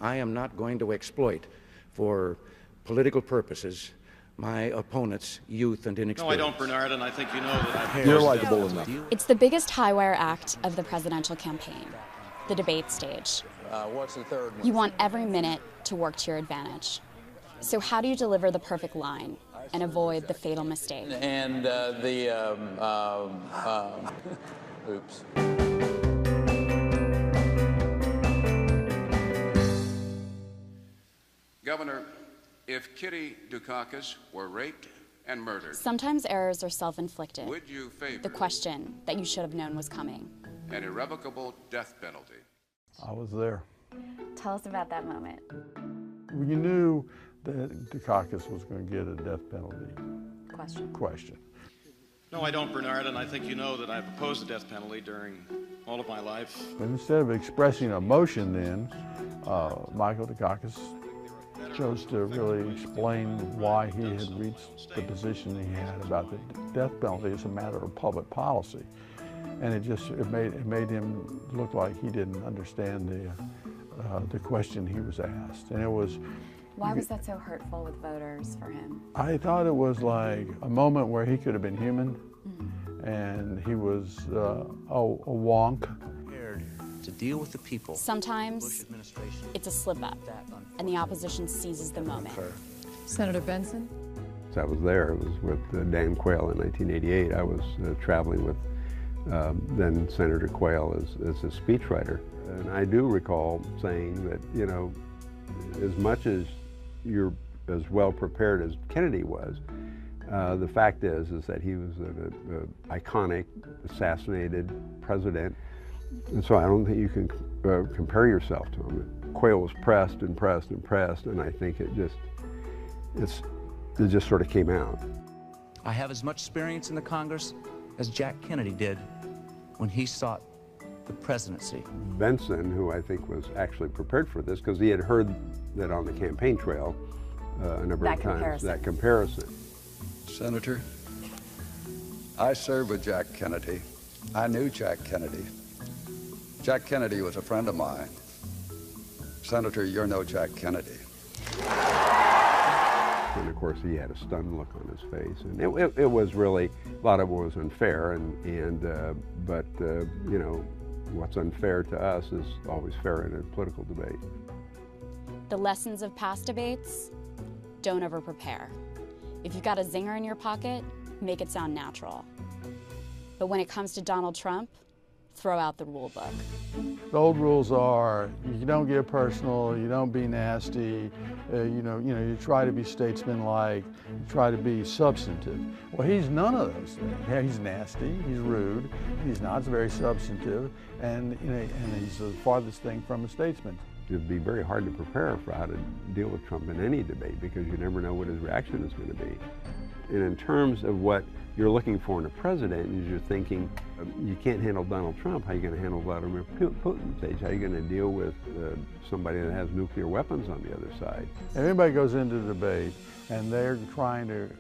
I am not going to exploit for political purposes my opponent's youth and inexperience. No, I don't, Bernard, and I think you know that I've... You're likable enough. It's the biggest high-wire act of the presidential campaign, the debate stage. What's the third one? You want every minute to work to your advantage. So how do you deliver the perfect line and avoid the fatal mistake? And oops. Governor, if Kitty Dukakis were raped and murdered, Sometimes errors are self-inflicted. would you favor The question that you should have known was coming. an irrevocable death penalty? I was there. Tell us about that moment. You knew that Dukakis was going to get a death penalty question. No, I don't, Bernard, and I think you know that I've opposed the death penalty during all of my life. But instead of expressing emotion then, Michael Dukakis chose to really explain why he had reached the position he had about the death penalty as a matter of public policy. And it made him look like he didn't understand the question he was asked. And it was... Why was that so hurtful with voters for him? I thought it was like a moment where he could have been human, and he was a wonk. To deal with the people. Sometimes it's a slip-up, and the opposition seizes the moment. Senator Benson? I was there. It was with Dan Quayle in 1988. I was traveling with then Senator Quayle as a speechwriter. And I do recall saying that, you know, as much as you're as well prepared as Kennedy was, the fact is that he was an iconic, assassinated president. And so I don't think you can compare yourself to him. Quayle was pressed and pressed and pressed, and I think it just sort of came out. I have as much experience in the Congress as Jack Kennedy did when he sought the presidency. Benson, who I think was actually prepared for this, because he had heard that on the campaign trail a number of times, that comparison. Senator, I served with Jack Kennedy. I knew Jack Kennedy. Jack Kennedy was a friend of mine. Senator, you're no Jack Kennedy. And of course, he had a stunned look on his face, and it was really, a lot of it was unfair, but you know, what's unfair to us is always fair in a political debate. The lessons of past debates: don't over-prepare. If you've got a zinger in your pocket, make it sound natural. But when it comes to Donald Trump, throw out the rule book. The old rules are: you don't get personal, you don't be nasty, you try to be statesmanlike, you try to be substantive. Well, he's none of those things. Yeah, he's nasty, he's rude, he's not very substantive, and he's the farthest thing from a statesman. It'd be very hard to prepare for how to deal with Trump in any debate, because you never know what his reaction is going to be. And in terms of what you're looking for in a president, is you're thinking, you can't handle Donald Trump, how are you going to handle Vladimir Putin? How are you going to deal with somebody that has nuclear weapons on the other side? If anybody goes into the debate and they're trying to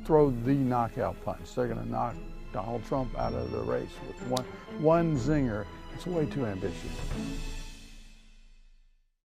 throw the knockout punch, they're going to knock Donald Trump out of the race with one zinger, it's way too ambitious.